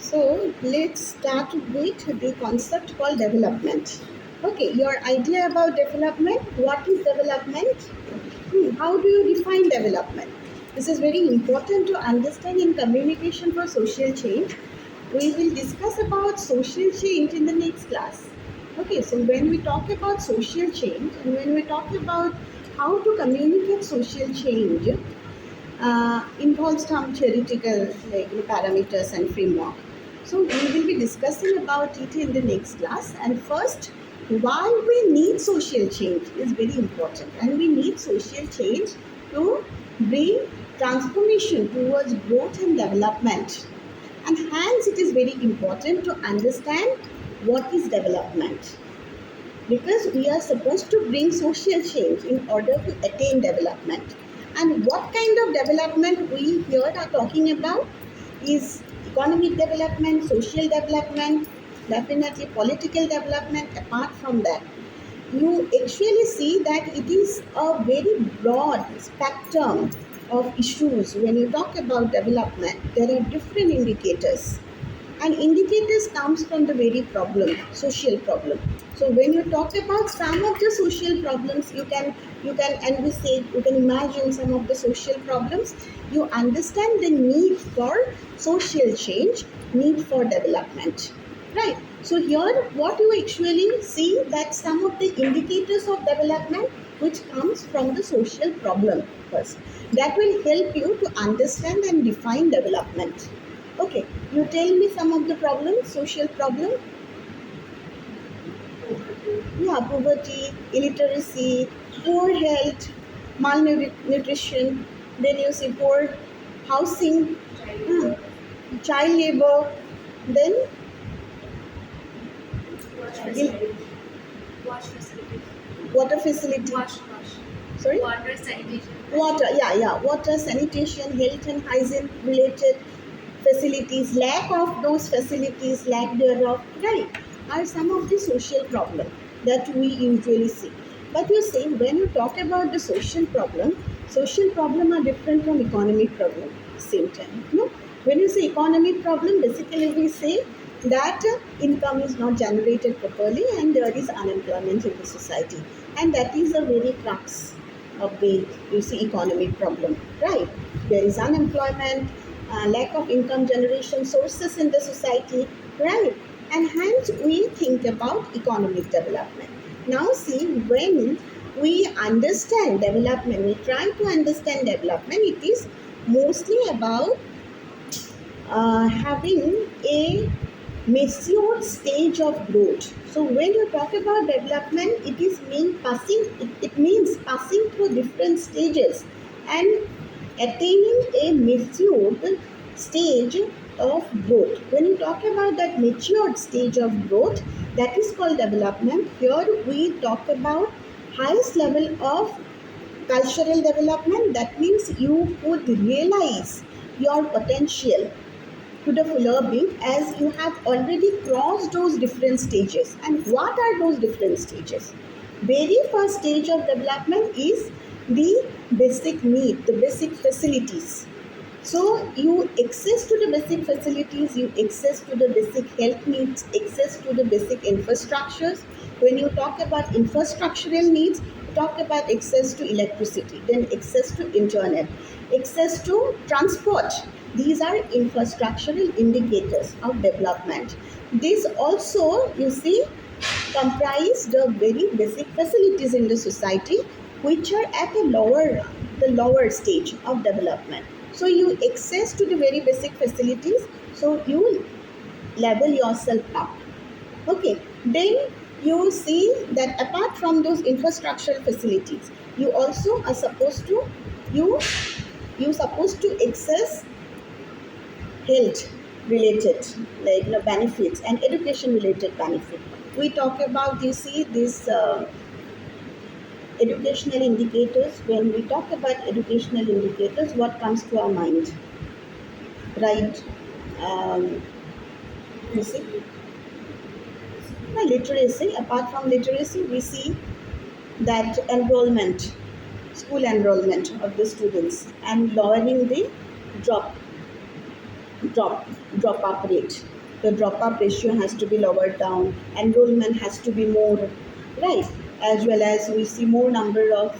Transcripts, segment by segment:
So let's start with the concept called development. Okay, your idea about development. What is development? How do you define development? This is very important to understand in communication for social change. We will discuss about social change in the next class. Okay, so when we talk about social change and when we talk about how to communicate social change, involves some theoretical parameters and framework. So we will be discussing about it in the next class. And first, why we need social change is very important, and we need social change to bring transformation towards growth and development. And hence, it is very important to understand what is development, because we are supposed to bring social change in order to attain development. And what kind of development we here are talking about is economic development, social development, definitely political development. Apart from that, you actually see that it is a very broad spectrum of issues. When you talk about development, there are different indicators, and indicators comes from the very problem, social problem. So when you talk about some of the social problems, you can envisage, you can imagine some of the social problems. You understand the need for social change, need for development, right? So here what you actually see, that some of the indicators of development which comes from the social problem first, that will help you to understand and define development. Okay, you tell me some of the problems, social problem. Yeah, poverty, illiteracy, poor health, malnutrition. Then you see poor housing, hmm, child labor. Then Wash il- facility. Wash facility. water facility. Wash. Sorry. Water sanitation. Water, yeah, water, sanitation, health and hygiene related facilities, lack of those facilities, lack thereof, right, are some of the social problems that we usually see. But you see, when you talk about the social problem are different from economic problem. Same time, no. When you say economic problem, basically we say that income is not generated properly and there is unemployment in the society, and that is a very crux of the, you see, economic problem, right? There is unemployment, lack of income generation sources in the society, right? And hence we think about economic development. Now see, when we understand development, we try to understand development, it is mostly about having a matured stage of growth. So when you talk about development, it means passing through different stages and attaining a matured stage of growth. When you talk about that matured stage of growth, that is called development. Here we talk about highest level of cultural development. That means you could realize your potential to the fuller being, as you have already crossed those different stages. And what are those different stages? Very first stage of development is the basic need, the basic facilities. So you access to the basic facilities, you access to the basic health needs, access to the basic infrastructures. When you talk about infrastructural needs, talk about access to electricity, then access to internet, access to transport. These are infrastructural indicators of development. These also, you see, comprise the very basic facilities in the society, which are at the lower stage of development. So you access to the very basic facilities, so you level yourself up. Okay, then you see that apart from those infrastructural facilities, you also are supposed to you you supposed to access health related, benefits, and education related benefit. We talk about, you see, this educational indicators. When we talk about educational indicators, what comes to our mind, right? um, you see, literacy. Apart from literacy, we see that enrollment, school enrollment of the students, and lowering the drop drop drop up rate. The drop-up ratio has to be lowered down. Enrollment has to be more, right? As well as we see more number of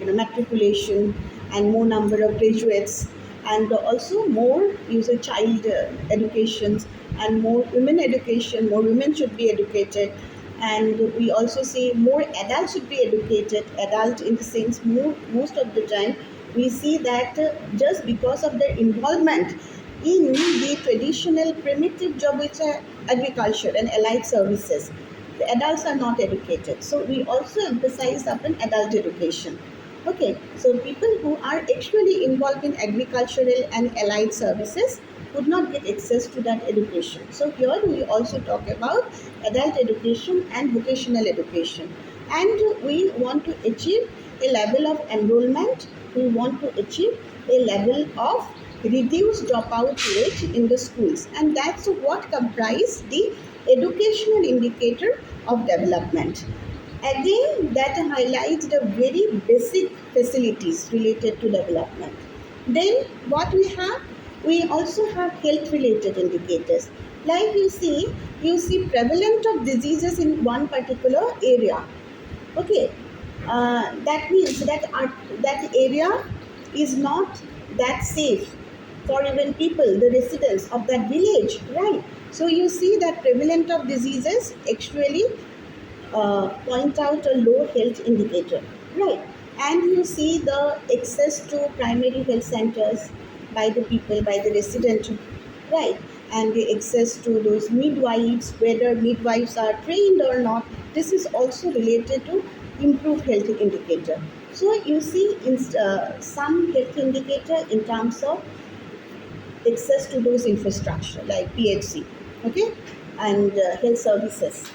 matriculation and more number of graduates, and also more user child educations and more women education. More women should be educated, and we also see more adults should be educated. Adult in the sense, most of the time we see that just because of their involvement in the traditional primitive job which are agriculture and allied services, the adults are not educated. So we also emphasize upon adult education. Okay, so people who are actually involved in agricultural and allied services would not get access to that education. So here we also talk about adult education and vocational education. And we want to achieve a level of enrollment, we want to achieve a level of reduced dropout rate in the schools, and that's what comprise the educational indicator of development. Again, that highlights the very basic facilities related to development. Then what we have? We also have health related indicators. Like you see prevalence of diseases in one particular area. Okay, that means that that area is not that safe for even people, the residents of that village, right? So you see that prevalence of diseases actually point out a low health indicator, right? And you see the access to primary health centers by the people, by the resident, right? And the access to those midwives, whether midwives are trained or not, this is also related to improved health indicator. So you see some health indicator in terms of access to those infrastructure like PHC, okay, and health services,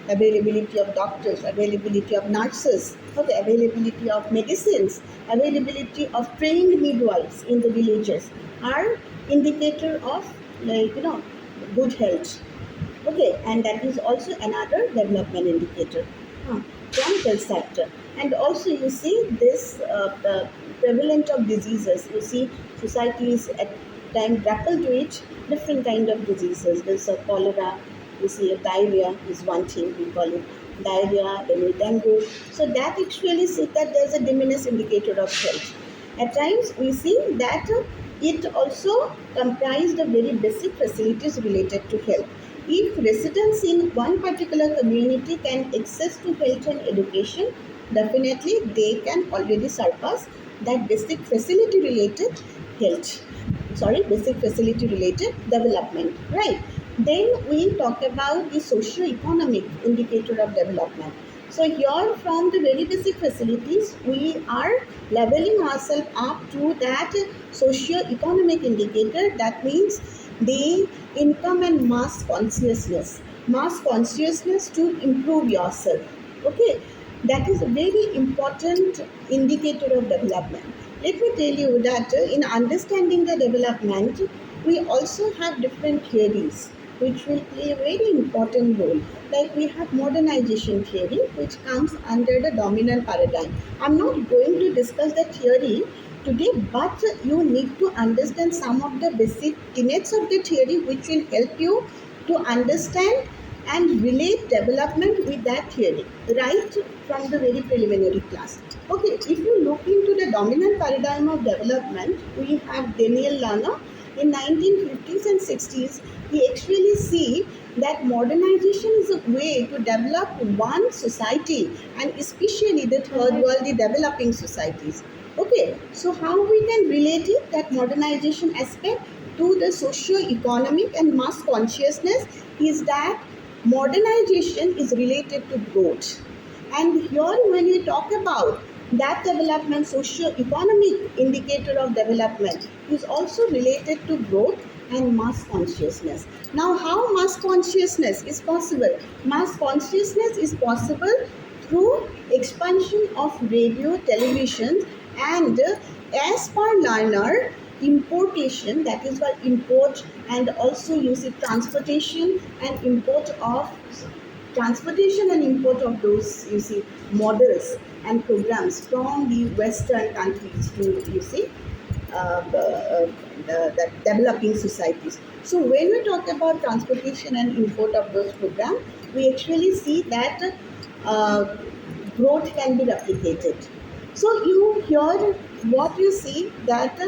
availability of doctors, availability of nurses, okay, availability of medicines, availability of trained midwives in the villages are indicator of good health. Okay, and that is also another development indicator from health sector. And also you see this prevalent of diseases. You see societies at time grapple to it, different kind of diseases. There's a cholera, you see diarrhea is one thing, we call it diarrhea, then dengue. So that actually says that there's a diminished indicator of health. At times we see that it also comprised of very basic facilities related to health. If residents in one particular community can access to health and education, definitely they can already surpass that basic facility related health. Sorry, basic facility related development, right? Then we talk about the socio-economic indicator of development. So here from the very basic facilities, we are leveling ourselves up to that socio-economic indicator. That means the income and mass consciousness. Mass consciousness to improve yourself. Okay, that is a very important indicator of development. Let me tell you that in understanding the development, we also have different theories which will play a very important role. Like we have modernization theory, which comes under the dominant paradigm. I'm not going to discuss the theory today, but you need to understand some of the basic tenets of the theory which will help you to understand and relate development with that theory right from the very preliminary class. Okay, if you look into the dominant paradigm of development, we have Daniel Lerner in 1950s and 60s. He actually see that modernization is a way to develop one society, and especially the third world, the developing societies. Okay, so how we can relate it, that modernization aspect, to the socio-economic and mass consciousness is that modernization is related to growth. And here when we talk about that development, socio-economic indicator of development is also related to growth and mass consciousness. Now how mass consciousness is possible? Mass consciousness is possible through expansion of radio, television, and as per Lerner, importation, that is why import, and also you see transportation and import of those, you see, models and programs from the western countries to, you see, the developing societies. So when we talk about transportation and import of those programs, we actually see that uh, growth can be replicated. So you here what you see that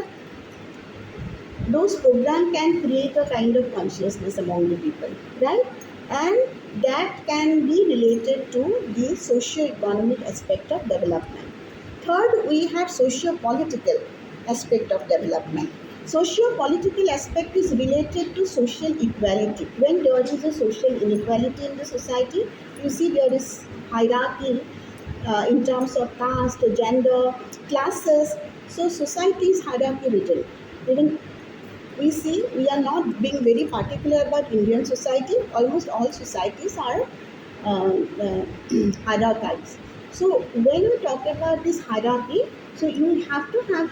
those programs can create a kind of consciousness among the people, right? And that can be related to the socio-economic aspect of development. Third, we have socio-political aspect of development. Socio-political aspect is related to social equality. When there is a social inequality in the society, you see there is hierarchy in terms of caste, gender, classes. So society is hierarchy ridden. Even we see we are not being very particular about Indian society. Almost all societies are hierarchies. So when we talk about this hierarchy, so you have to have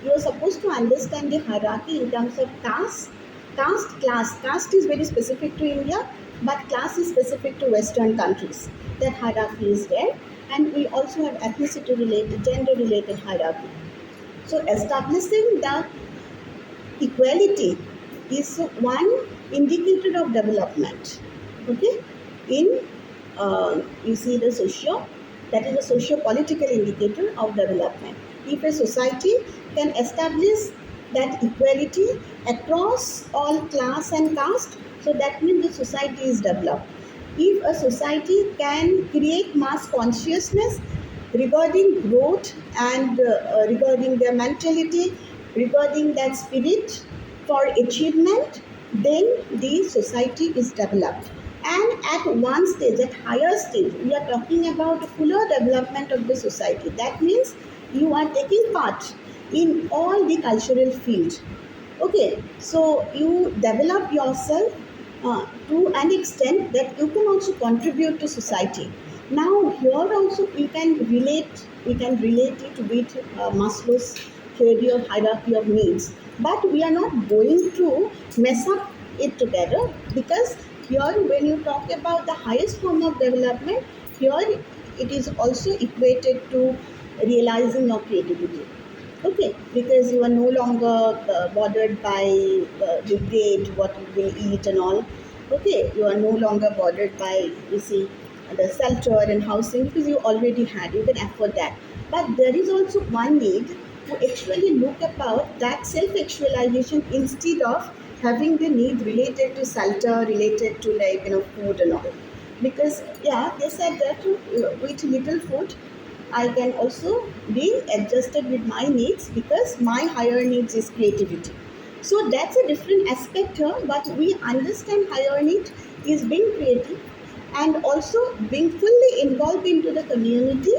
you are supposed to understand the hierarchy in terms of class. Caste is very specific to India, but class is specific to Western countries. That hierarchy is there, and we also have ethnicity related, gender related hierarchy. So establishing the equality is one indicator of development. Okay, in you see the socio, that is a socio-political indicator of development. If a society can establish that equality across all class and caste, so that means the society is developed. If a society can create mass consciousness regarding growth and regarding their mentality, regarding that spirit for achievement, then the society is developed. And at one stage, at higher stage, we are talking about fuller development of the society. That means you are taking part in all the cultural field. Okay, so you develop yourself to an extent that you can also contribute to society. Now here also we can relate it with Maslow's theory of hierarchy of needs, but we are not going to mess up it together, because here when you talk about the highest form of development, here it is also equated to realizing your creativity. Okay, because you are no longer bothered by the grade, what you will eat and all. Okay, you are no longer bothered by, you see, the shelter and housing, because you already had, you can afford that. But there is also one need to actually look about that self-actualization instead of having the need related to shelter, related to food and all. Because yeah, they said that with little food I can also be adjusted with my needs, because my higher needs is creativity. So that's a different aspect here, but we understand higher need is being creative and also being fully involved into the community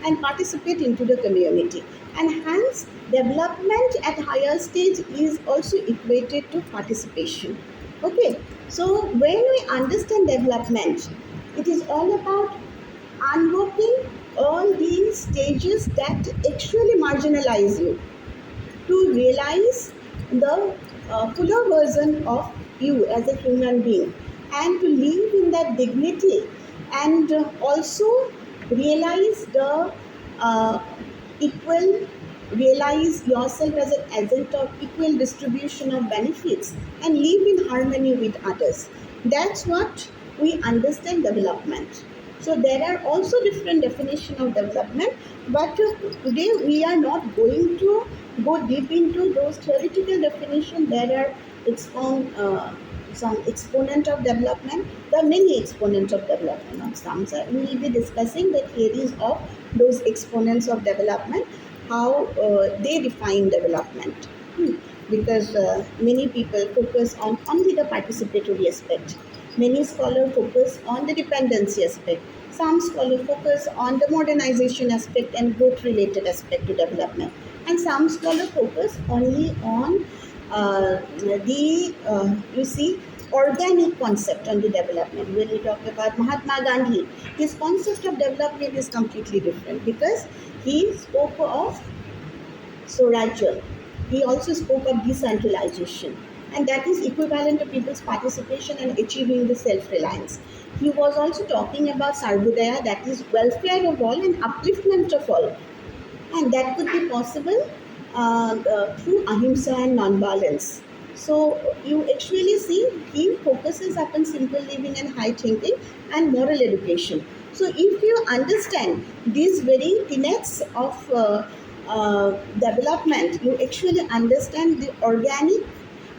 and participate into the community. And hence development at higher stage is also equated to participation. Okay, so when we understand development, it is all about unlocking all these stages that actually marginalize you to realize the fuller version of you as a human being, and to live in that dignity, and also realize the uh, equal realize yourself as an agent of equal distribution of benefits and live in harmony with others. That's what we understand development. So there are also different definition of development, but today we are not going to go deep into those theoretical definition. There are some exponent of development. There are many exponents of development of some. So we will be discussing the theories of those exponents of development, how they define development. Because many people focus on only the participatory aspect. Many scholars focus on the dependency aspect. Some scholars focus on the modernization aspect and growth related aspect to development. And some scholars focus only on you see, organic concept on the development. When we talk about Mahatma Gandhi, his concept of development is completely different, because he spoke of Swarajya. He also spoke of decentralization, and that is equivalent to people's participation and achieving the self-reliance. He was also talking about Sarvodaya, that is welfare of all and upliftment of all, and that could be possible through ahimsa and non-violence. So you actually see he focuses upon simple living and high thinking and moral education. So if you understand these very tenets of development, you actually understand the organic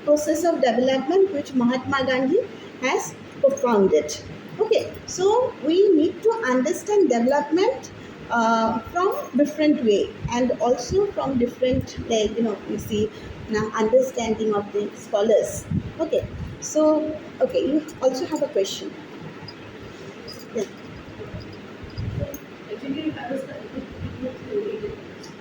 process of development which Mahatma Gandhi has propounded. Okay, so we need to understand development from different way and also from different, like you see now understanding of the scholars. Okay, so okay, you also have a question. Yeah. Actually, I was theory.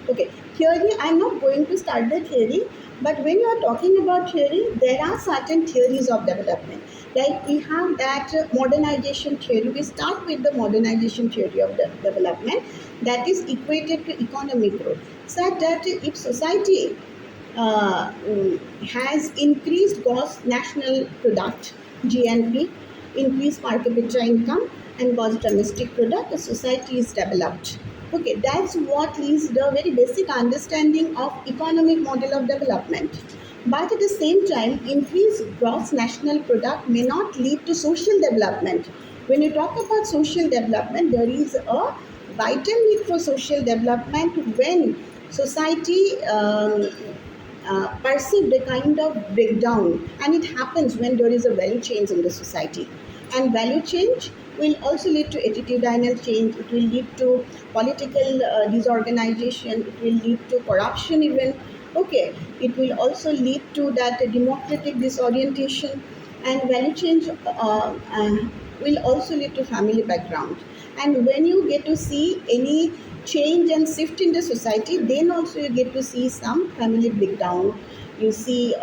Okay, theory, I'm not going to start the theory, but when you are talking about theory, there are certain theories of development. Like we have that modernization theory. We start with the modernization theory of the development that is equated to economic growth. Such that if society has increased gross national product (GNP), increased per capita income, and gross domestic product, the society is developed. Okay, that's what is the very basic understanding of economic model of development. But at the same time, increased gross national product may not lead to social development. When you talk about social development, there is a vital need for social development when society perceived a kind of breakdown, and it happens when there is a value change in the society. And value change will also lead to attitudinal change, it will lead to political disorganization, it will lead to corruption even. Okay, it will also lead to that democratic disorientation, and value change will also lead to family background. And when you get to see any change and shift in the society, then also you get to see some family breakdown. You see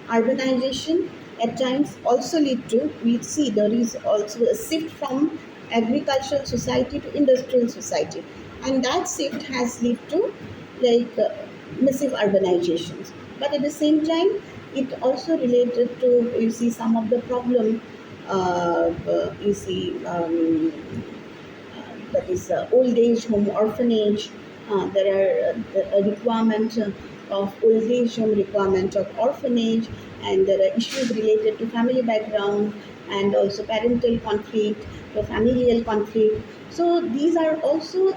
urbanization at times also lead to, we see there is also a shift from agricultural society to industrial society, and that shift has led to like massive urbanizations. But at the same time, it also related to, you see, some of the problem, you see, that is old age home, orphanage. There are a requirement of old age home, requirement of orphanage, and there are issues related to family background and also parental conflict, the familial conflict. So these are also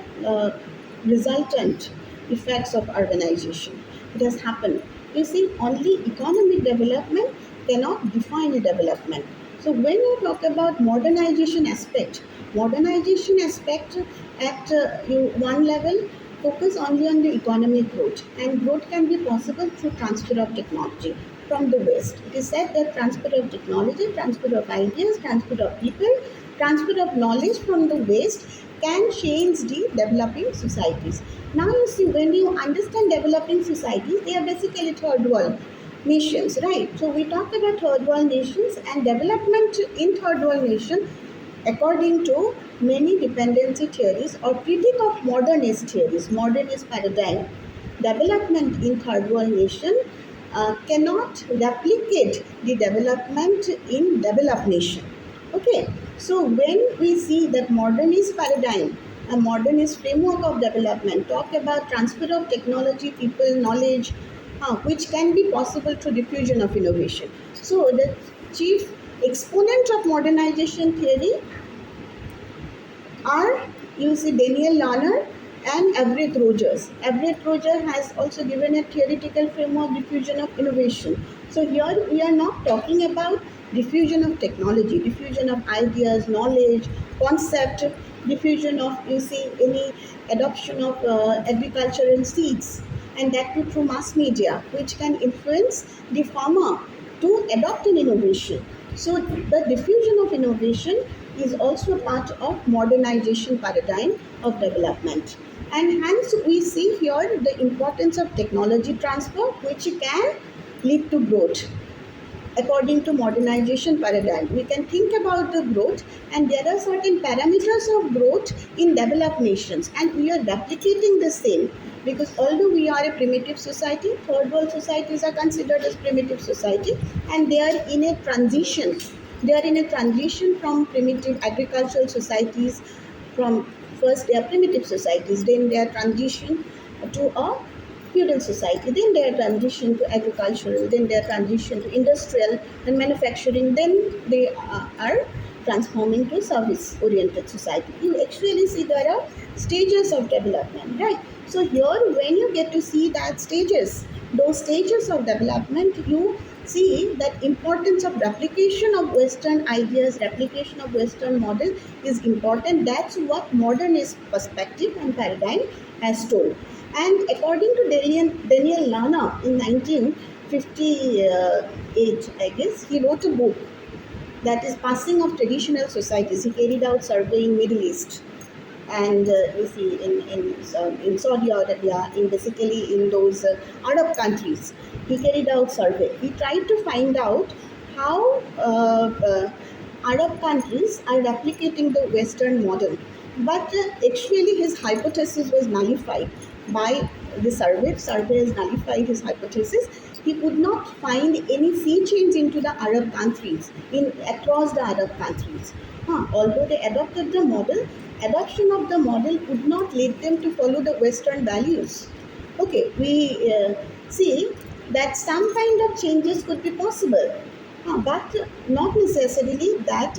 resultant effects of urbanization. It has happened. You see, only economic development cannot define a development. So when you talk about modernization aspect at one level focus only on the economic growth, and growth can be possible through transfer of technology from the West. It is said that transfer of technology, transfer of ideas, transfer of people, transfer of knowledge from the West can change the developing societies. Now you see, when you understand developing societies, they are basically third world nations, right? So we talk about third world nations and development in third world nation according to many dependency theories or critique of modernist theories, modernist paradigm. Development in third world nation cannot replicate the development in developed nation. Okay, so when we see that modernist paradigm, a modernist framework of development, talk about transfer of technology, people, knowledge, which can be possible through diffusion of innovation. So the chief exponent of modernization theory are, you see, Daniel Lerner and Everett Rogers. Everett Rogers has also given a theoretical framework diffusion of innovation. So here we are not talking about diffusion of technology, diffusion of ideas, knowledge, concept, diffusion of, you see, any adoption of agricultural seeds, and that too through mass media, which can influence the farmer to adopt an innovation. So the diffusion of innovation is also a part of modernization paradigm of development. And hence we see here the importance of technology transfer, which can lead to growth according to modernization paradigm. We can think about the growth, and there are certain parameters of growth in developed nations, and we are replicating the same, because although we are a primitive society, third world societies are considered as primitive society, and they are in a transition. They are in a transition from primitive agricultural societies, from first they are primitive societies, then they are transition to a feudal society, then their transition to agricultural, then their transition to industrial and manufacturing, then they are transforming to service oriented society. You actually see there are stages of development, right? So here when you get to see that stages, those stages of development, you see that importance of replication of Western ideas, replication of Western model is important. That's what modernist perspective and paradigm has told. And according to Daniel Lana in 1958, I guess, he wrote a book that is Passing of Traditional Societies. He carried out survey in Middle East, and you see in Saudi Arabia, in basically in those Arab countries. He carried out survey. He tried to find out how Arab countries are replicating the Western model, but actually his hypothesis was nullified by the survey. Survey has nullified his hypothesis. He could not find any sea change into the Arab countries, in across the Arab countries. Although they adopted the model, adoption of the model would not lead them to follow the Western values. Okay, we see that some kind of changes could be possible, but not necessarily that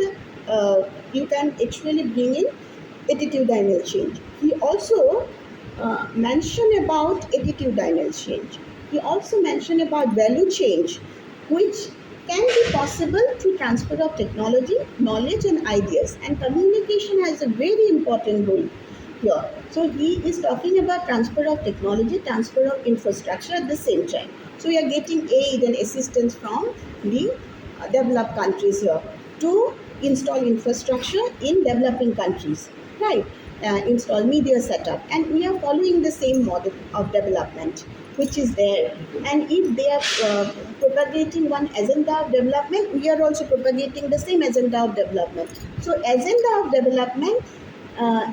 you can actually bring in attitudinal change. He also mentioned about attitudinal change. He also mentioned about value change, which can be possible through transfer of technology, knowledge, and ideas. And communication has a very important role here. So he is talking about transfer of technology, transfer of infrastructure at the same time. So we are getting aid and assistance from the developed countries here to install infrastructure in developing countries, right? Install media setup, and we are following the same model of development which is there. And if they are propagating one agenda of development, we are also propagating the same agenda of development. So agenda of development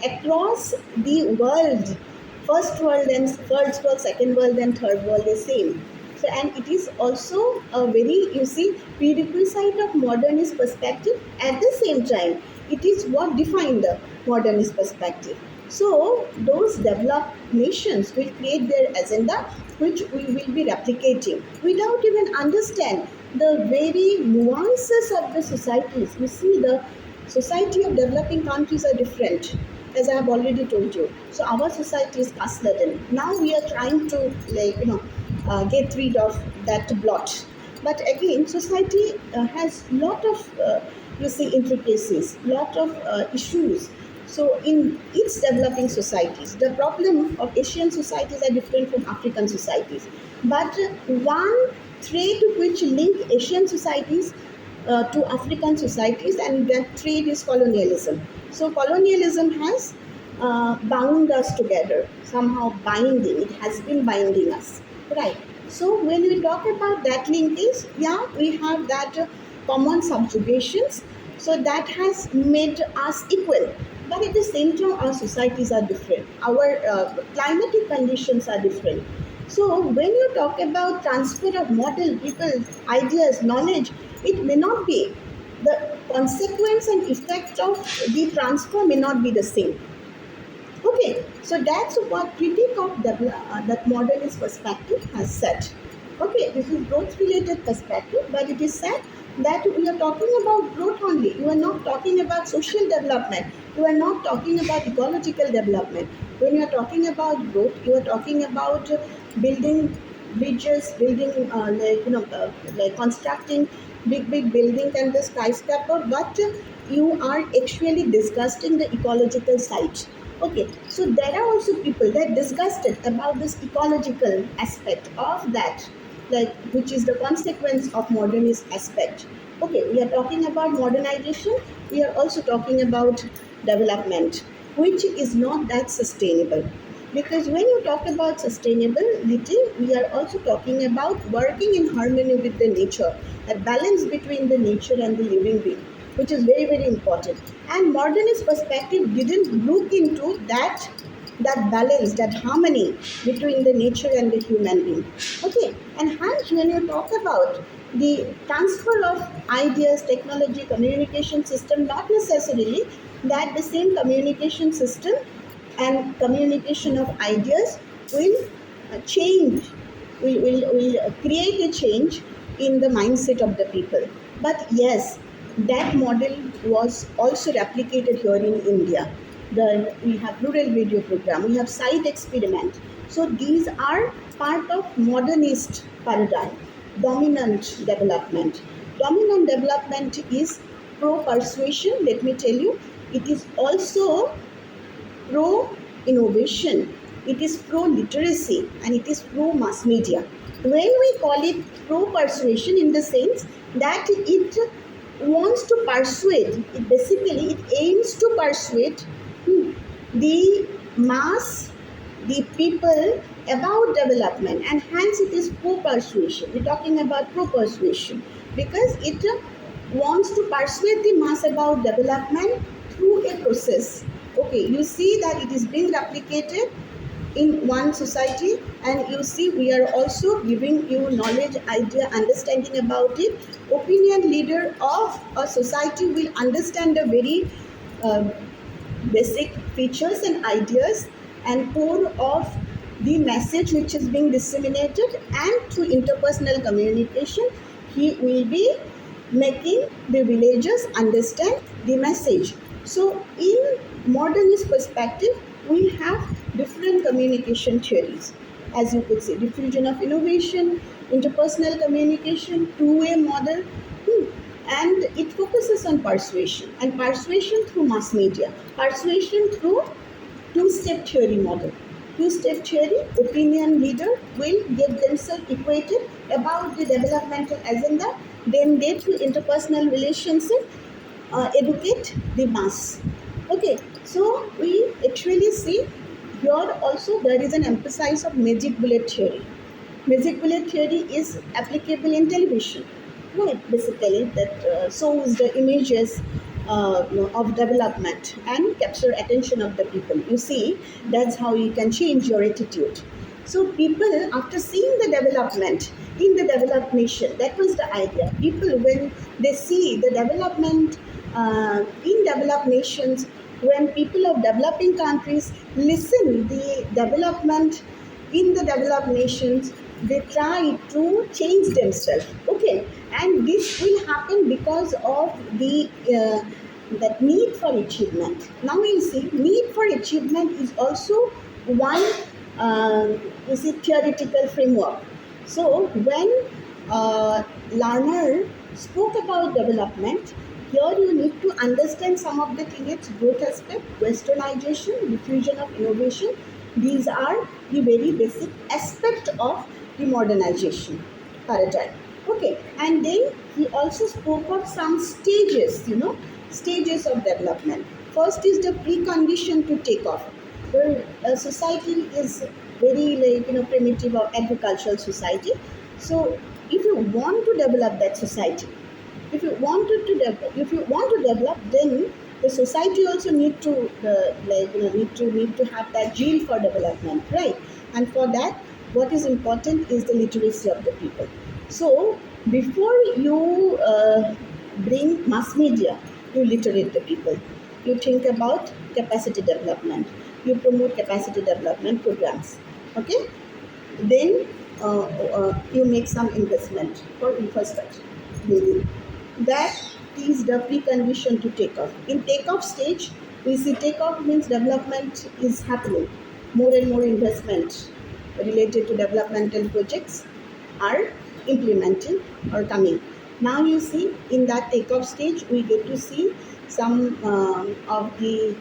across the world, first world and first world, second world and third world is same. So, and it is also a very, you see, prerequisite of modernist perspective. At the same time, it is what defined the modernist perspective. So those developed nations will create their agenda, which we will be replicating without even understand the very nuances of the societies. You see, the society of developing countries are different, as I have already told you. So our society is caste laden. Now we are trying to, like, get rid of that blot. But again, society has lot of you see intricacies, lot of issues. So in its developing societies, the problem of Asian societies are different from African societies. But one thread which link Asian societies to African societies, and that thread is colonialism. So colonialism has bound us together, somehow binding. It has been binding us, right? So when we talk about that linkage, yeah, we have that common subjugations. So that has made us equal. But at the same time, our societies are different. Our climatic conditions are different. So when you talk about transfer of model, people, ideas, knowledge, it may not be. The consequence and effect of the transfer may not be the same. Okay, so that's what critique of that modernist perspective has said. Okay, this is growth related perspective, but it is said that we are talking about growth only. You are not talking about social development. You are not talking about ecological development. When you are talking about growth, you are talking about building bridges, building like constructing big buildings and the skyscraper, but you are actually disgusting the ecological side. Okay, so there are also people that disgusted about this ecological aspect of that, like which is the consequence of modernist aspect. Okay, we are talking about modernization. We are also talking about development, which is not that sustainable. Because when you talk about sustainability, we are also talking about working in harmony with the nature, a balance between the nature and the living being, which is very, very important. And modernist perspective didn't look into that balance, that harmony between the nature and the human being. Okay, and hence when you talk about the transfer of ideas, technology, communication system, not necessarily that the same communication system and communication of ideas will change, will create a change in the mindset of the people. But yes, that model was also replicated here in India. We have rural radio program, we have site experiment. So these are part of modernist paradigm, dominant development. Dominant development is pro persuasion, let me tell you. It is also pro innovation, it is pro literacy, and it is pro mass media. When we call it pro persuasion, in the sense that it wants to persuade, it basically it aims to persuade the mass, the people about development, and hence it is pro persuasion. We're talking about pro persuasion because it wants to persuade the mass about development through a process. Okay, you see that it is being replicated in one society, and you see we are also giving you knowledge, idea, understanding about it. Opinion leader of a society will understand the very uh, basic features and ideas and core of the message which is being disseminated, and through interpersonal communication he will be making the villagers understand the message. So in modernist perspective we have different communication theories, as you could see: diffusion of innovation, interpersonal communication, two-way model. And it focuses on persuasion, and persuasion through mass media, persuasion through two-step theory model. Two-step theory, opinion leader will get themselves equated about the developmental agenda, then they through interpersonal relationship educate the mass. Okay, so we actually see here also there is an emphasis of magic bullet theory. Magic bullet theory is applicable in television, right? Basically, that shows the images of development and capture attention of the people. You see, that's how you can change your attitude. So people, after seeing the development in the developed nation, that was the idea. People, when they see the development in developed nations, when people of developing countries listen the development in the developed nations, they try to change themselves. Okay, and this will happen because of the that need for achievement. Now you see, need for achievement is also one you see theoretical framework. So when Lerner spoke about development, here you need to understand some of the things: growth aspect, westernization, diffusion of innovation. These are the very basic aspect of the modernization paradigm. Okay, and then he also spoke of some stages, stages of development. First is the precondition to take off. Where a society is very primitive or agricultural society. So if you want to develop that society, if you want to develop, then the society also need to need to have that zeal for development, right? And for that, what is important is the literacy of the people. So before you bring mass media, you literate the people. You think about capacity development. You promote capacity development programs. Okay, then you make some investment for infrastructure building. That is the precondition to take off. In takeoff stage, we see takeoff means development is happening. More and more investment related to developmental projects are implementing or coming. Now you see, in that takeoff stage, we get to see some of the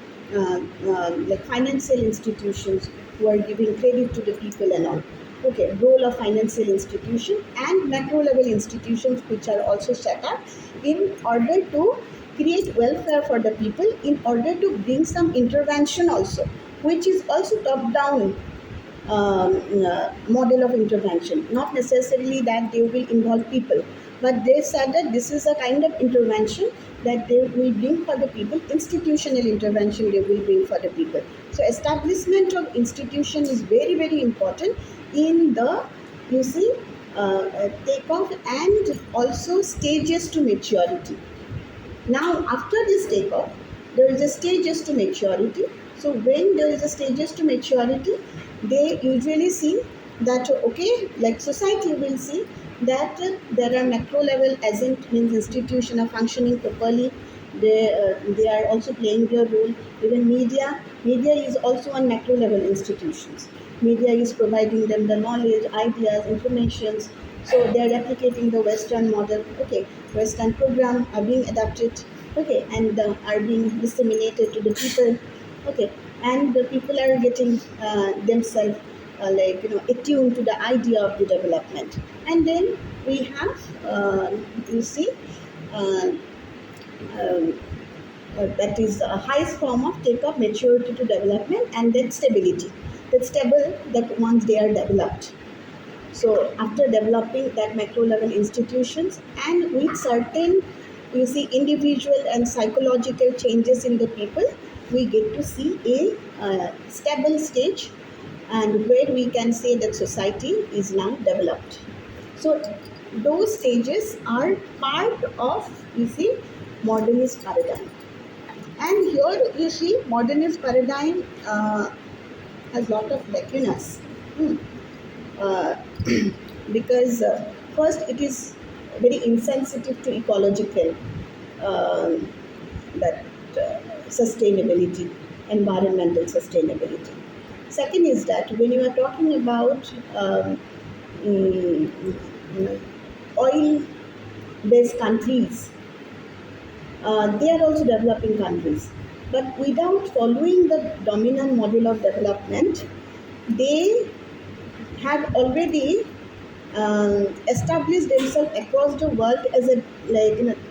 like financial institutions who are giving credit to the people and all. Okay, role of financial institution and macro level institutions which are also set up in order to create welfare for the people, in order to bring some intervention also, which is also top down model of intervention. Not necessarily that they will involve people, but they said that this is a kind of intervention that they will bring for the people, institutional intervention they will bring for the people. So establishment of institution is very, very important in the, you see, takeoff and also stages to maturity. Now, after this takeoff, there is a stages to maturity. So when there is a stages to maturity, they usually see that okay, like society will see that there are macro level agent means institution are functioning properly. They are also playing their role. Even media is also on macro level institutions. Media is providing them the knowledge, ideas, informations. So they are replicating the Western model. Okay, Western program are being adapted. Okay, and are being disseminated to the people. Okay, and the people are getting themselves attuned to the idea of the development. And then we have you see uh, um, that is the highest form of take up maturity to development, and then stability. That's stable that once they are developed. So after developing that macro level institutions and with certain you see individual and psychological changes in the people, we get to see a stable stage, and where we can say that society is now developed. So those stages are part of you see modernist paradigm. And here you see modernist paradigm has lot of lacunas. Hmm. Uh, because first it is very insensitive to ecological um, that sustainability, environmental sustainability. Second is that when you are talking about oil based countries, they are also developing countries, but without following the dominant model of development, they have already established themselves across the world as a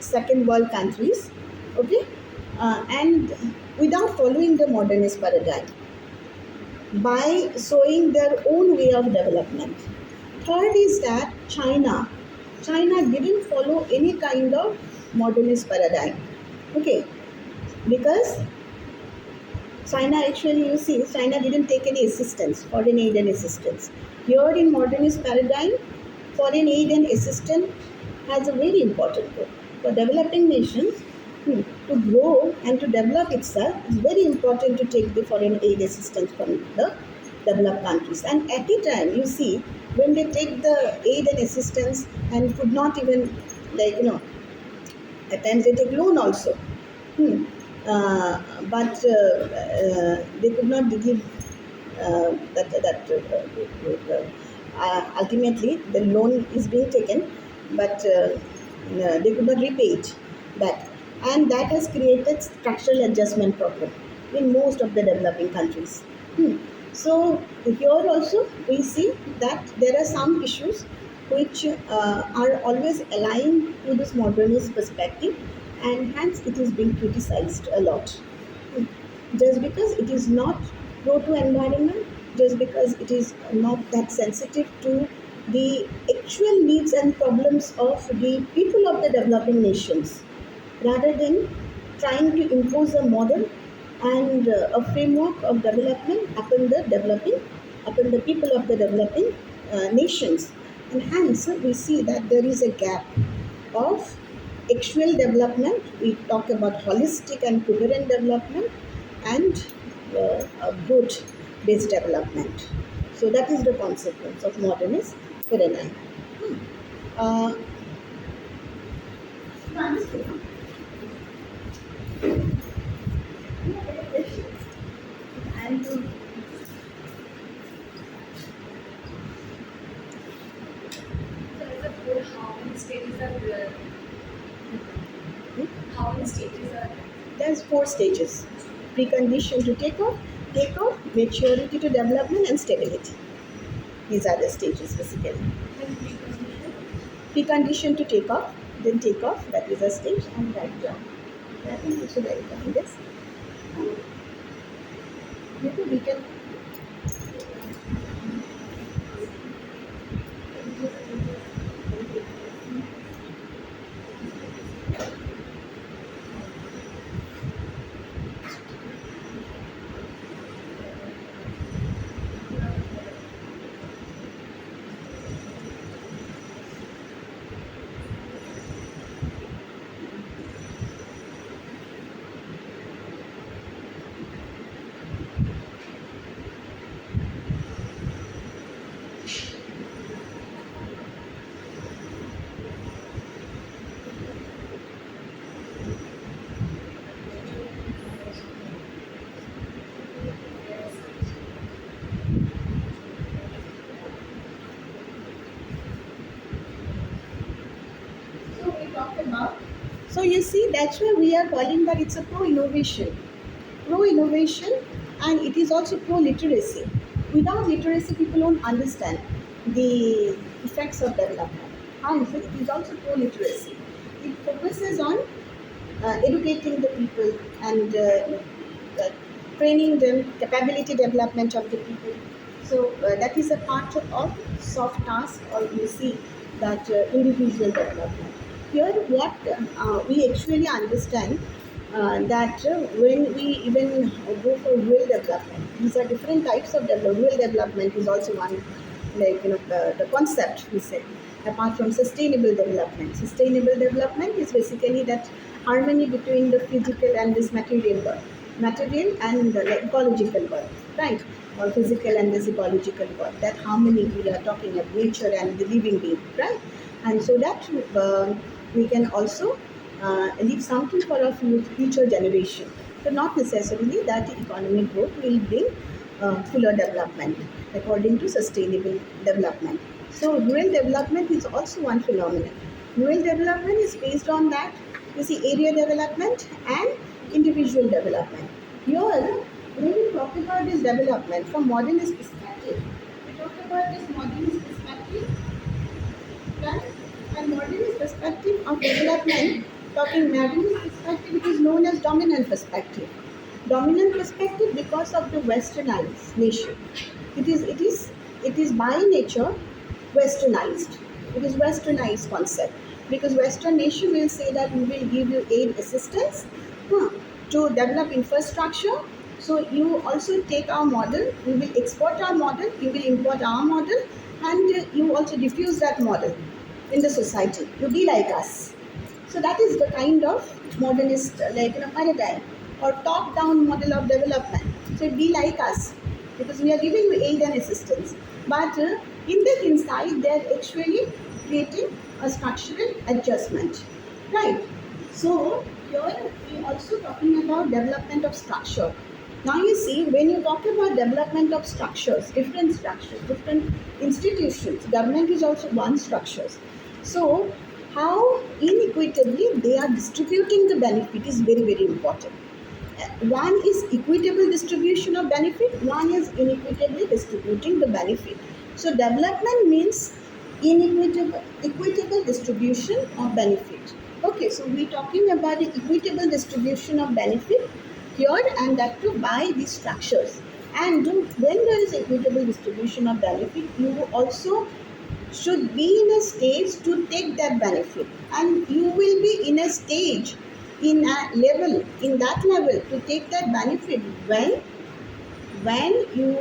second world countries. Okay, and without following the modernist paradigm, by showing their own way of development. Third is that China didn't follow any kind of modernist paradigm. Okay, because China actually, you see, China didn't take any assistance, foreign aid and assistance. Here in modernist paradigm, foreign aid and assistance has a very important role. For developing nations to grow and to develop itself, it's very important to take the foreign aid assistance from the developed countries. And at the time, you see, when they take the aid and assistance and could not even, at times they take loan also. Hmm. But they could not give ultimately the loan is being taken, but they could not repay it back, and that has created structural adjustment problem in most of the developing countries. Hmm. So here also we see that there are some issues which are always aligned to this modernist perspective, and hence it is being criticized a lot. Hmm. Just because it is not pro to environment, just because it is not that sensitive to the actual needs and problems of the people of the developing nations, rather than trying to impose a model and a framework of development upon the people of the developing nations. And hence we see that there is a gap of actual development. We talk about holistic and coherent development and growth based development. So that is the consequence of modernist paradigm. Uh, you understood, no? Any other questions? And So as a whole, how many stages are there? How many stages are there? there's four stages: precondition to take off, maturity to development, and stability. These are the stages basically. And precondition? Precondition to take off, that is a stage, and right jump. I think we should write down this. Maybe we can. So you see, that's why we are calling that it's a pro-innovation. Pro-innovation, and it is also pro-literacy. Without literacy, people won't understand the effects of development. How is it? It is also pro-literacy. It focuses on educating the people and training them, capability development of the people. So that is a part of soft task, or you see that individual development. Here, what we actually understand that when we even go for real development, these are different types of development. Real development is also one, like the concept we say. Apart from sustainable development, sustainable development is basically that harmony between the physical and this material and the ecological world, right? Or physical and this ecological world. That harmony we are talking of nature and the living being, right? And so that we can also leave something for our future generation. So not necessarily that economic growth will bring fuller development according to sustainable development. So rural development is also one phenomenon. Rural development is based on that, you see, area development and individual development. Here, when we talk about this development from modernist perspective, we talk about this modernist perspective, right? And modernist perspective of development, talking modernist perspective, it is known as dominant perspective. Dominant perspective because of the westernized nation. It is by nature westernized. It is westernized concept because Western nation will say that we will give you aid assistance to develop infrastructure. So you also take our model, we will export our model, you will import our model, and you also diffuse that model in the society. You be like us. So that is the kind of modernist, paradigm or top-down model of development. So be like us because we are giving you aid and assistance. But in the inside, they are actually creating a structural adjustment, right? So here we also talking about development of structure. Now you see, when you talk about development of structures, different institutions, government is also one structures. So how inequitably they are distributing the benefit is very, very important. One is equitable distribution of benefit, one is inequitably distributing the benefit. So development means equitable distribution of benefit. Okay, so we're talking about the equitable distribution of benefit here, and that too by these structures. And when there is equitable distribution of benefit, you also should be in a stage to take that benefit, and you will be in a stage, in that level to take that benefit when you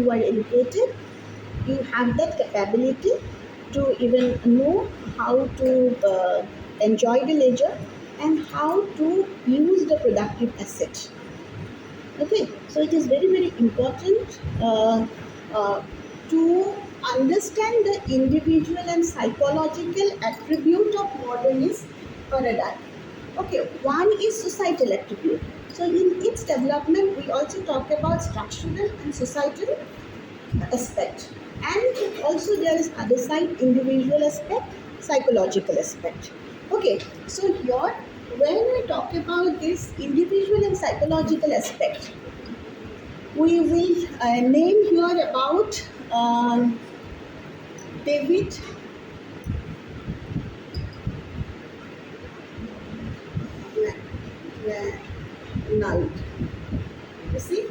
are educated, you have that capability to even know how to enjoy the leisure and how to use the productive asset. Okay, so it is very, very important to understand the individual and psychological attribute of modernist paradigm. Okay, one is societal attribute. So in its development, we also talk about structural and societal aspect, and also there is other side, individual aspect, psychological aspect. Okay, so here when we talk about this individual and psychological aspect, we will name here about David Null. You see,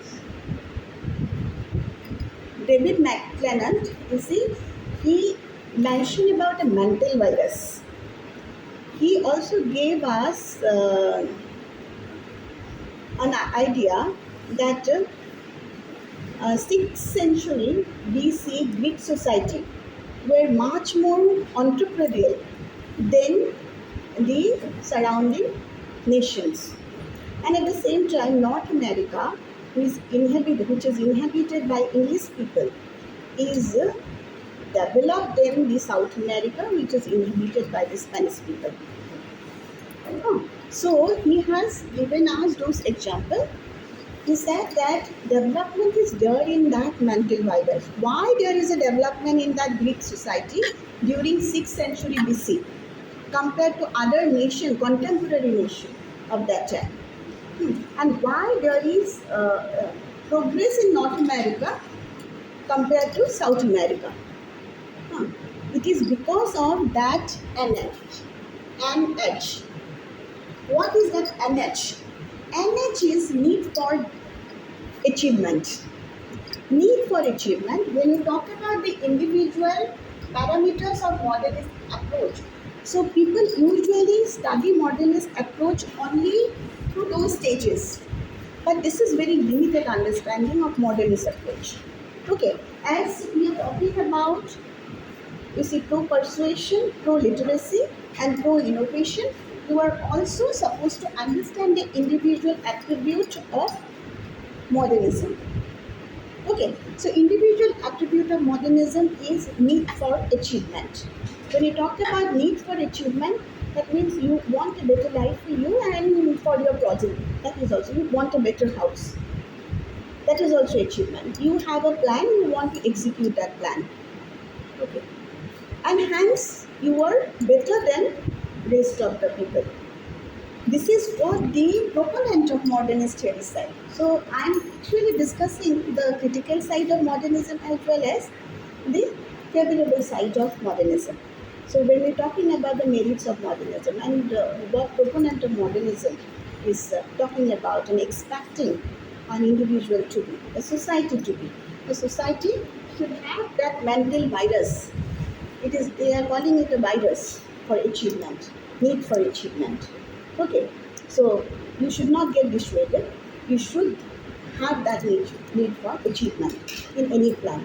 David McClelland, you see, he mentioned about a mental virus. He also gave us an idea that 6th century BC Greek society were much more entrepreneurial than the surrounding nations. And at the same time, North America, which is inhabited by English people, is developed than the South America, which is inhabited by the Spanish people. So he has given us those examples. He said that development is there in that mental virus. Why there is a development in that Greek society during 6th century BC? compared to other nation, contemporary nation of that time. And why there is progress in North America compared to South America. Huh. It is because of that NH. NH. What is that NH? NH is need for achievement. Need for achievement. When you talk about the individual parameters of modernist approach, so people usually study modernist approach only through those stages. But this is very limited understanding of modernist approach. Okay, as we are talking about, you see, pro-persuasion, pro-literacy, and pro-innovation, you are also supposed to understand the individual attribute of modernism. Okay, so individual attribute of modernism is need for achievement. When you talk about need for achievement, that means you want a better life for you and for your progeny. That is also, you want a better house. That is also achievement. You have a plan, you want to execute that plan. Okay, and hence you are better than rest of the people. This is what the proponent of modernist theory said. So I am actually discussing the critical side of modernism as well as the favorable side of modernism. So when we're talking about the merits of modernism and what proponent of modernism is talking about and expecting an individual to be, a society to be, a society should have that mental virus. It is, they are calling it a virus for achievement, need for achievement. Okay, so you should not get dissuaded. You should have that need for achievement in any plan.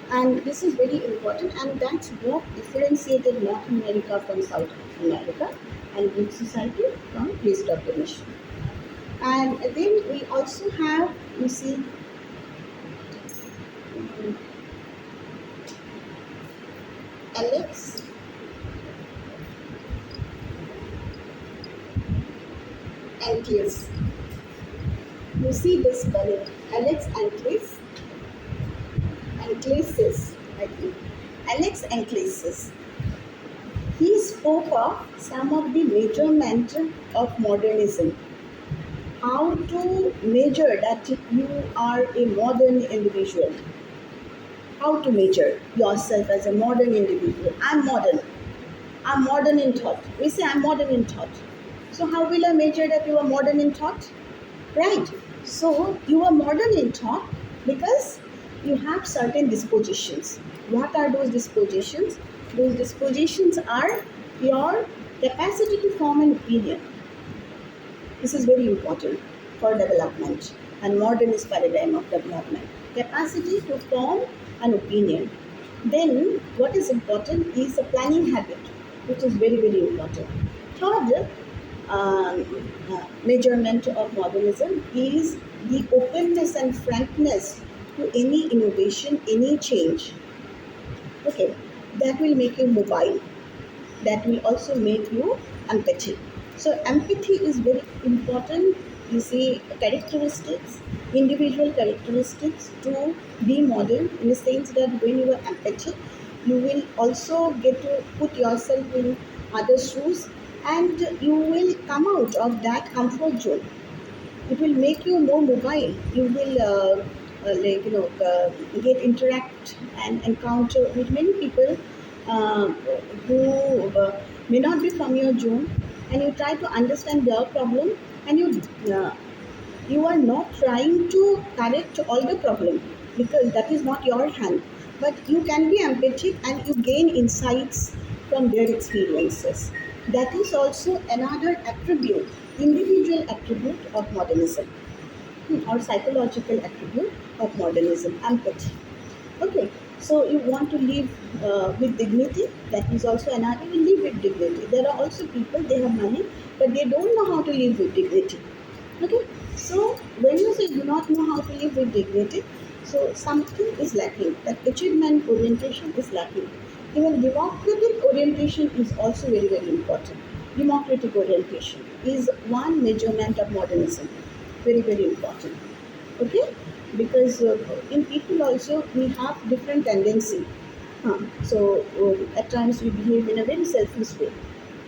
And this is very important, and that's what differentiated North America from South America and Greek society from rest of the nation. And then we also have, you see, Alex Antius. You see this spelling, Alex Antius, Antius, I think. Alex Antius. He spoke of some of the measurement of modernism. How to measure that you are a modern individual. How to measure yourself as a modern individual. I'm modern. I'm modern in thought. We say I'm modern in thought. So how will I measure that you are modern in thought? Right. So you are modern in thought because you have certain dispositions. What are those dispositions? Those dispositions are your capacity to form an opinion. This is very important for development and modernist paradigm of development. Capacity to form an opinion. Then what is important is a planning habit, which is very, very important. Third, measurement of modernism is the openness and frankness to any innovation, any change. Okay, that will make you mobile. That will also make you empathic. So empathy is very important. You see, characteristics, individual characteristics to be modern in the sense that when you are empathic, you will also get to put yourself in others' shoes, and you will come out of that comfort zone. It will make you more mobile. You will get interact and encounter with many people uh, who may not be from your zone, and you try to understand their problem, and you are not trying to correct all the problem because that is not your hand, but you can be empathic and you gain insights from their experiences. That is also another attribute, individual attribute of modernism, or psychological attribute of modernism, empathy. Okay, so you want to live with dignity. That is also another. You live with dignity. There are also people, they have money, but they don't know how to live with dignity. Okay, so when you say do not know how to live with dignity, so something is lacking. That achievement orientation is lacking. Even democratic orientation is also very, very important. Democratic orientation is one measurement of modernism. Very, very important. Okay, because in people also we have different tendency. So at times we behave in a very selfish way.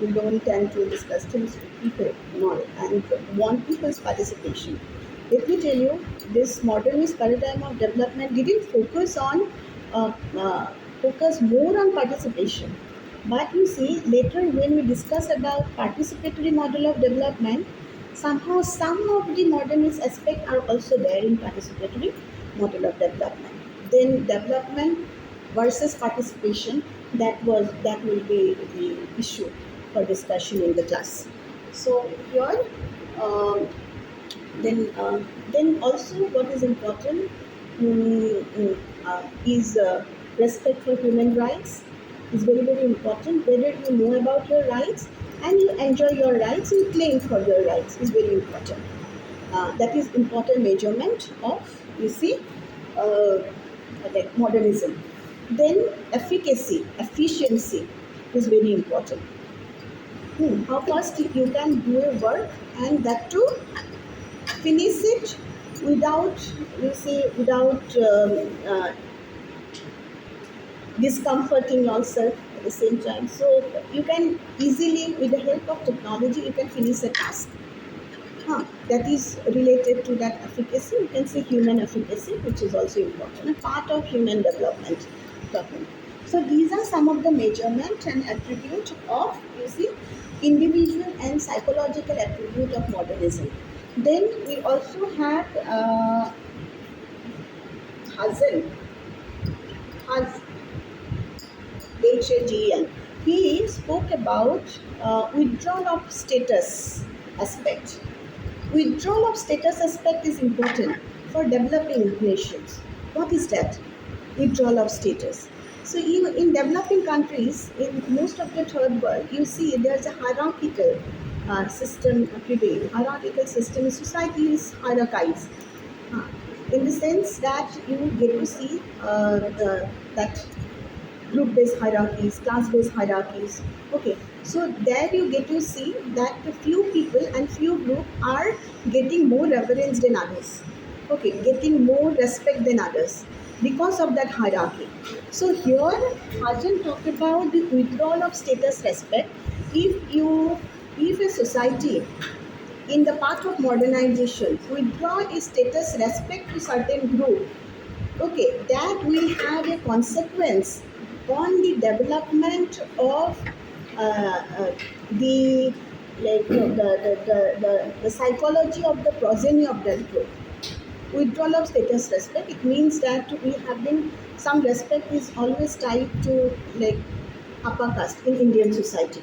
We don't tend to discuss things with people more and want people's participation. Let me tell you, this modernist paradigm of development didn't uh, uh, focus more on participation. But you see, later when we discuss about participatory model of development, somehow some of the modernist aspects are also there in participatory model of development. Then development versus participation, that will be the issue for discussion in the class. So here, um, then then also what is important is respect for human rights is very important. Whether you know about your rights and you enjoy your rights, you claim for your rights is very important. That is important measurement of, you see, uh, like modernism. Then efficiency is very important. How fast you can do a work, and that too finish it without, you see, without discomforting yourself at the same time. So you can easily, with the help of technology, you can finish a task. That is related to that efficacy. You can say human efficacy, which is also important, a part of human development. Talking. So these are some of the measurement and attribute of, you see, individual and psychological attribute of modernism. Then we also have Hazen, Haz, HAGN. He spoke about withdrawal of status aspect. Withdrawal of status aspect is important for developing nations. What is that? Withdrawal of status. So in developing countries, in most of the third world, you see there's a hierarchical system prevail. Hierarchical system, society is hierarchized. Uh, in the sense that you get to see that group-based hierarchies, class-based hierarchies. Okay, so there you get to see that the few people and few group are getting more reverence than others. Okay, getting more respect than others because of that hierarchy. So here, Hajan talked about the withdrawal of status respect. If you, if a society in the path of modernization withdraw its status respect to certain group, okay, that will have a consequence on the development of the, like, the psychology of the progeny of that group. Withdrawal of status respect, it means that we have been, some respect is always tied to, like, upper caste in Indian society.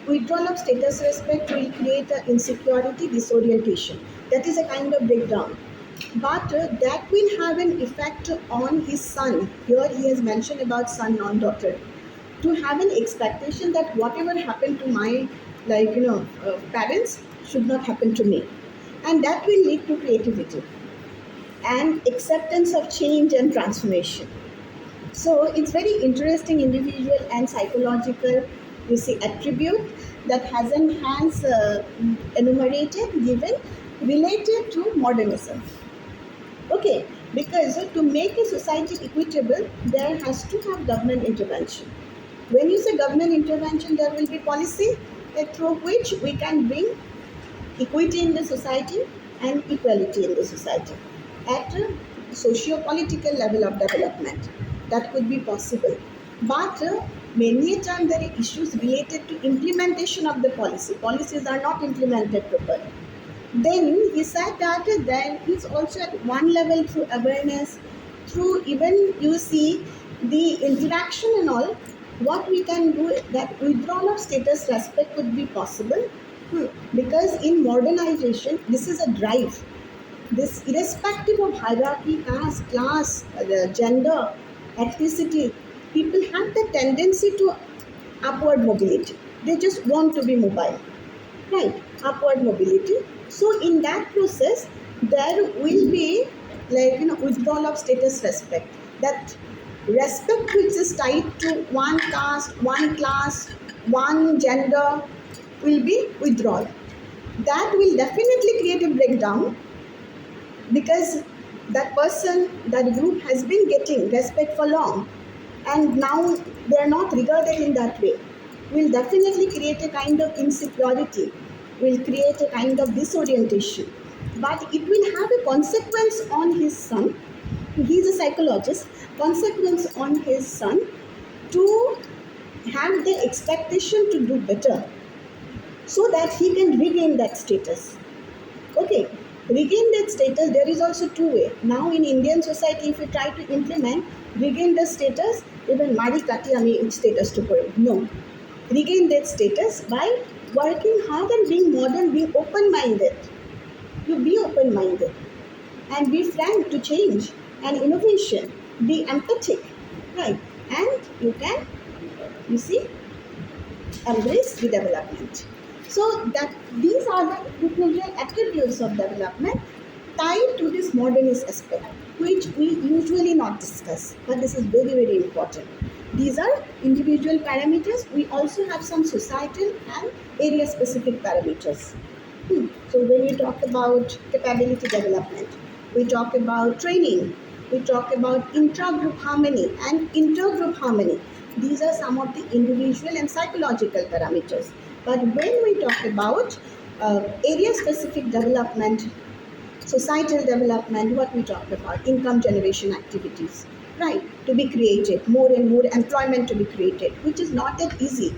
Withdrawal of status respect will create a insecurity, disorientation. That is a kind of breakdown. But that will have an effect on his son. Here he has mentioned about son, non daughter. To have an expectation that whatever happened to my, like, parents should not happen to me. And that will lead to creativity and acceptance of change and transformation. So it's very interesting individual and psychological, you see, attribute that has enumerated, given, related to modernism. Okay, because to make a society equitable, there has to have government intervention. When you say government intervention, there will be policy through which we can bring equity in the society and equality in the society at a socio-political level of development. That could be possible. But many a time there are issues related to implementation of the policy. Policies are not implemented properly. Then he said that there is also at one level through awareness, through even, you see, the interaction and all, what we can do, that withdrawal of status respect could be possible. Because in modernization, this is a drive. This, irrespective of hierarchy, caste, class, gender, ethnicity, people have the tendency to upward mobility. They just want to be mobile, right? Upward mobility. So in that process, there will be, like, withdrawal of status respect. That respect which is tied to one caste, one class, one gender will be withdrawal. That will definitely create a breakdown, because that person, that group has been getting respect for long, and now they are not regarded in that way. will definitely create a kind of insecurity, will create a kind of disorientation. But it will have a consequence on his son. He's a psychologist. Consequence on his son to have the expectation to do better so that he can regain that status. Okay, regain that status, there is also two way. Now in Indian society, if you try to implement regain the status, even Mari Kati ami status to put no. Regain that status by working hard and being modern, being open-minded. You be open-minded and be frank to change and innovation. Be empathic, right? And you can, you see, embrace the development. So that these are the individual attributes of development tied to this modernist aspect, which we usually not discuss, but this is very, very important. These are individual parameters. We also have some societal and area specific parameters. So when we talk about capability development, we talk about training, we talk about intra-group harmony and intergroup harmony. These are some of the individual and psychological parameters. But when we talk about area-specific development, societal development, what we talk about, income generation activities, right? To be created, more and more employment to be created, which is not that easy.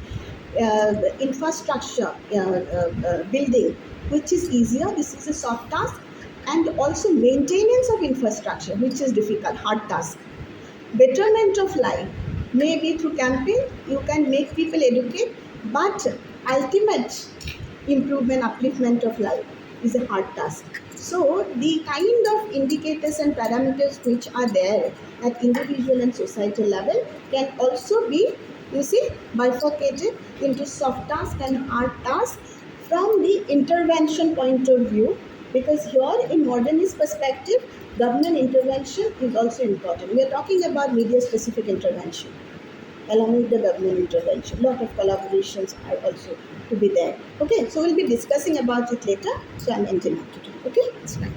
Infrastructure building, which is easier, this is a soft task, and also maintenance of infrastructure, which is difficult, hard task. Betterment of life, maybe through campaign you can make people educate, but ultimate improvement, upliftment of life is a hard task. So the kind of indicators and parameters which are there at individual and societal level can also be, you see, bifurcated into soft task and hard task from the intervention point of view, because here in modernist perspective, government intervention is also important. We are talking about media specific intervention along with the government intervention. A lot of collaborations are also to be there. Okay, so we'll be discussing about it later. So I'm ending up today. Okay, it's fine.